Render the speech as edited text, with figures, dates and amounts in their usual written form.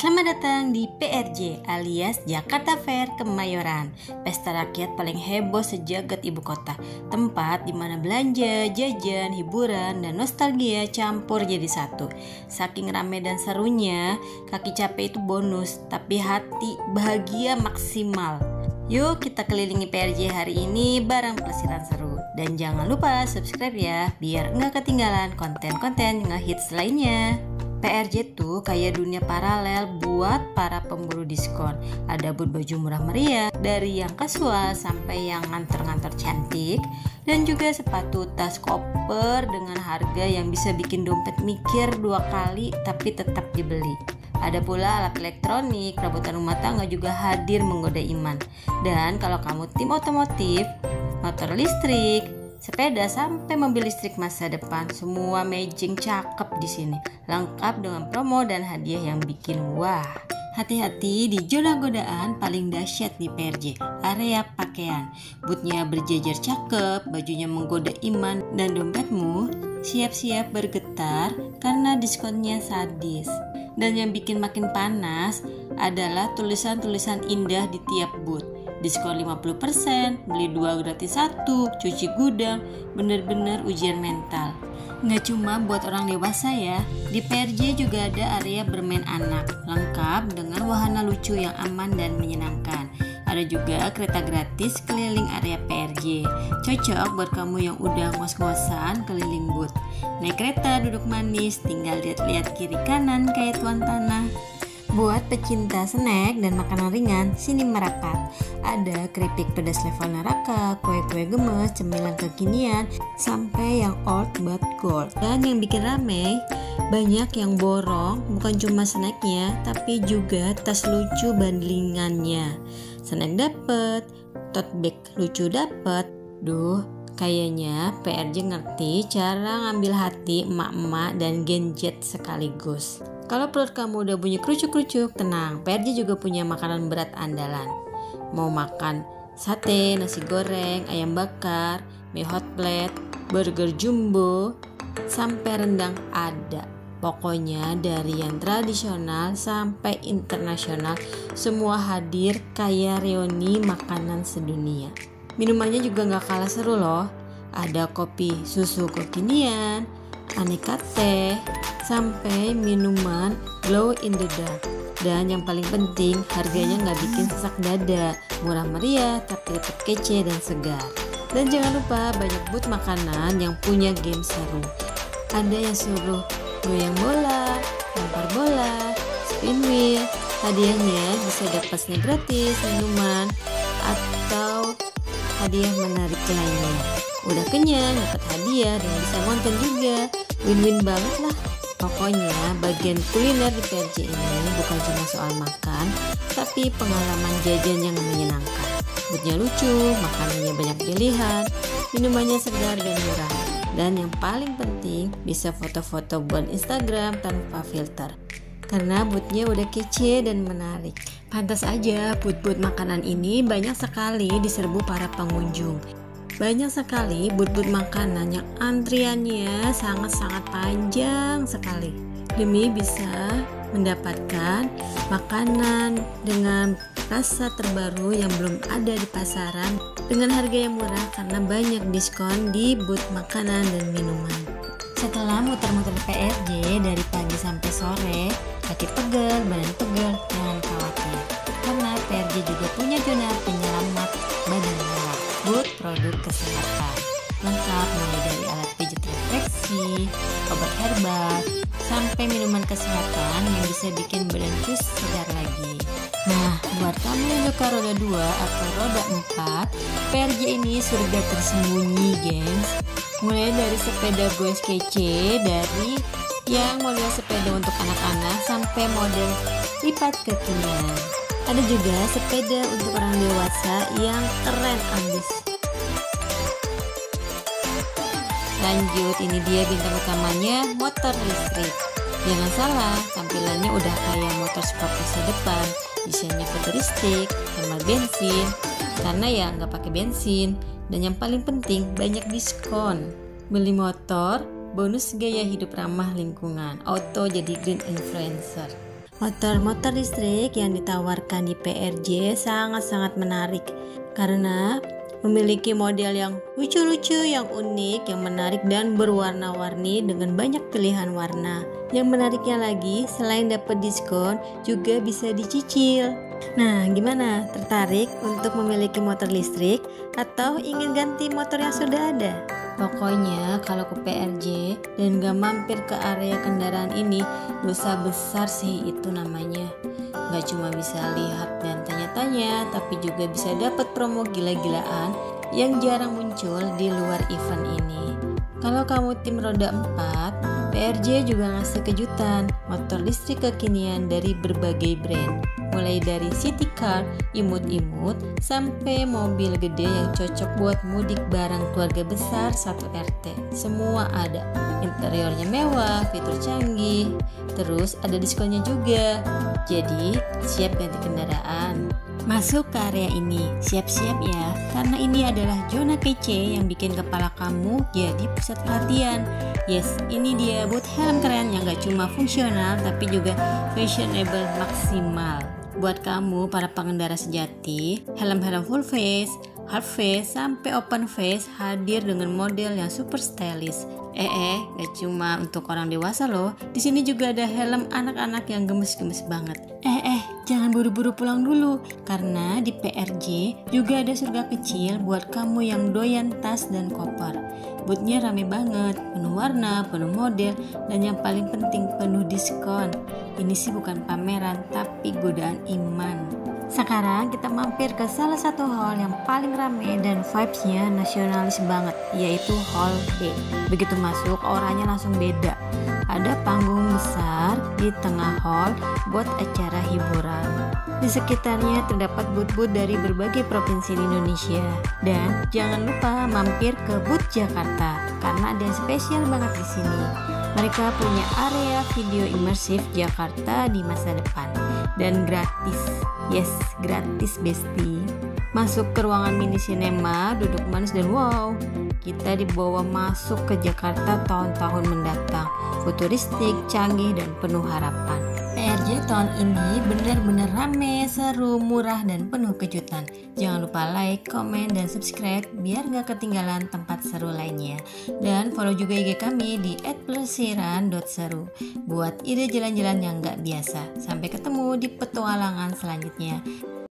Selamat datang di PRJ alias Jakarta Fair Kemayoran, pesta rakyat paling heboh sejagat ibu kota. Tempat di mana belanja, jajan, hiburan, dan nostalgia campur jadi satu. Saking rame dan serunya, kaki capek itu bonus, tapi hati bahagia maksimal. Yuk kita kelilingi PRJ hari ini bareng pelesiran seru. Dan jangan lupa subscribe ya, biar nggak ketinggalan konten-konten ngehits lainnya. PRJ tuh kayak dunia paralel buat para pemburu diskon. Ada booth baju murah meriah, dari yang kasual sampai yang ngantor-ngantor cantik, dan juga sepatu tas koper dengan harga yang bisa bikin dompet mikir 2 kali tapi tetap dibeli. Ada pula alat elektronik, perabotan rumah tangga juga hadir menggoda iman. Dan kalau kamu tim otomotif, motor listrik, sepeda sampai mobil listrik masa depan, semua matching cakep di sini, lengkap dengan promo dan hadiah yang bikin wah. Hati-hati di zona godaan paling dahsyat di PRJ, area pakaian. Bootnya berjejer cakep, bajunya menggoda iman, dan dompetmu siap-siap bergetar karena diskonnya sadis. Dan yang bikin makin panas adalah tulisan-tulisan indah di tiap booth. Diskon 50%, beli 2 gratis 1, cuci gudang, bener-bener ujian mental. Nggak cuma buat orang dewasa ya, di PRJ juga ada area bermain anak, lengkap dengan wahana lucu yang aman dan menyenangkan. Ada juga kereta gratis keliling area PRJ, cocok buat kamu yang udah ngos-ngosan keliling booth. Naik kereta duduk manis, tinggal lihat-lihat kiri kanan kayak tuan tanah. Buat pecinta snack dan makanan ringan, sini merapat. Ada keripik pedas level neraka, kue-kue gemes, cemilan kekinian, sampai yang old but gold. Dan yang bikin rame, banyak yang borong, bukan cuma snacknya, tapi juga tas lucu bandlingannya. Snack dapet, tote bag lucu dapet. Duh, kayaknya PRJ ngerti cara ngambil hati emak-emak dan genjet sekaligus. Kalau perut kamu udah bunyi kerucuk-kerucuk, tenang, PRJ juga punya makanan berat andalan. Mau makan sate, nasi goreng, ayam bakar, mie hot plate, burger jumbo, sampai rendang ada. Pokoknya dari yang tradisional sampai internasional, semua hadir kayak reuni makanan sedunia. Minumannya juga gak kalah seru loh. Ada kopi susu kekinian, aneka teh, sampai minuman glow in the dark. Dan yang paling penting, harganya gak bikin sesak dada, murah meriah tapi tetap kece dan segar. Dan jangan lupa banyak booth makanan yang punya game seru. Ada yang suruh goyang bola, lempar bola, spin wheel. Hadiahnya bisa dapat snack gratis, minuman, atau hadiah menarik lainnya. Udah kenyang, dapat hadiah, dan bisa nonton juga. Win-win banget lah. Pokoknya bagian kuliner di PRJ ini bukan cuma soal makan, tapi pengalaman jajan yang menyenangkan. Bootnya lucu, makanannya banyak pilihan, minumannya segar dan murah. Dan yang paling penting, bisa foto-foto buat Instagram tanpa filter. Karena bootnya udah kece dan menarik. Pantas aja booth-booth makanan ini banyak sekali diserbu para pengunjung. Banyak sekali booth-booth makanan yang antriannya sangat-sangat panjang sekali. Demi bisa mendapatkan makanan dengan rasa terbaru yang belum ada di pasaran dengan harga yang murah karena banyak diskon di booth makanan dan minuman. Setelah muter-muter PRJ dari pagi sampai sore, kaki pegel, badan pegel, jangan khawatir. Karena PRJ juga punya zona penyelamat badan lelah, booth produk kesehatan. Lengkap mulai dari alat pijat refleksi, obat herbal, sampai minuman kesehatan yang bisa bikin badan cus segar lagi. Nah, buat kamu yang suka roda 2 atau roda 4, PRJ ini surga tersembunyi, gengs. Mulai dari sepeda goes kece, dari yang model sepeda untuk anak-anak sampai model lipat kekinian. Ada juga sepeda untuk orang dewasa yang keren abis. Lanjut, ini dia bintang utamanya, motor listrik. Jangan salah, tampilannya udah kayak motor sport masa depan. Desainnya futuristik, hemat bensin, karena ya nggak pakai bensin. Dan yang paling penting, banyak diskon. Beli motor, bonus gaya hidup ramah lingkungan. Auto jadi green influencer. Motor-motor listrik yang ditawarkan di PRJ sangat-sangat menarik karena memiliki model yang lucu-lucu, yang unik, yang menarik dan berwarna-warni dengan banyak pilihan warna. Yang menariknya lagi, selain dapat diskon, juga bisa dicicil. Nah, gimana? Tertarik untuk memiliki motor listrik atau ingin ganti motor yang sudah ada? Pokoknya kalau ke PRJ dan gak mampir ke area kendaraan ini, dosa besar sih itu namanya. Gak cuma bisa lihat dan tanya-tanya, tapi juga bisa dapat promo gila-gilaan yang jarang muncul di luar event ini. Kalau kamu tim roda 4, PRJ juga ngasih kejutan motor listrik kekinian dari berbagai brand, mulai dari city car, imut-imut, sampai mobil gede yang cocok buat mudik bareng keluarga besar satu RT. Semua ada, interiornya mewah, fitur canggih, terus ada diskonnya juga. Jadi siap ganti kendaraan. Masuk ke area ini, siap-siap ya, karena ini adalah zona kece yang bikin kepala kamu jadi pusat perhatian. Yes, ini dia booth helm keren yang gak cuma fungsional tapi juga fashionable maksimal. Buat kamu para pengendara sejati, helm-helm full face, half face, sampai open face hadir dengan model yang super stylish. Gak cuma untuk orang dewasa loh. Di sini juga ada helm anak-anak yang gemes-gemes banget. Jangan buru-buru pulang dulu, karena di PRJ juga ada surga kecil buat kamu yang doyan tas dan koper. Boothnya rame banget, penuh warna, penuh model, dan yang paling penting penuh diskon. Ini sih bukan pameran, tapi godaan iman. Sekarang kita mampir ke salah satu hall yang paling rame dan vibes-nya nasionalis banget, yaitu Hall B. Begitu masuk, auranya langsung beda. Ada panggung besar di tengah hall buat acara hiburan. Di sekitarnya terdapat booth-booth dari berbagai provinsi di Indonesia. Dan jangan lupa mampir ke booth Jakarta, karena ada yang spesial banget di sini. Mereka punya area video imersif Jakarta di masa depan dan gratis. Yes, gratis bestie. Masuk ke ruangan mini cinema, duduk manis dan wow, kita dibawa masuk ke Jakarta tahun-tahun mendatang. Futuristik, canggih dan penuh harapan. PRJ tahun ini benar-benar rame, seru, murah dan penuh kejutan. Jangan lupa like, komen, dan subscribe biar gak ketinggalan tempat seru lainnya. Dan follow juga IG kami di @plesiran.seru buat ide jalan-jalan yang gak biasa. Sampai ketemu di petualangan selanjutnya.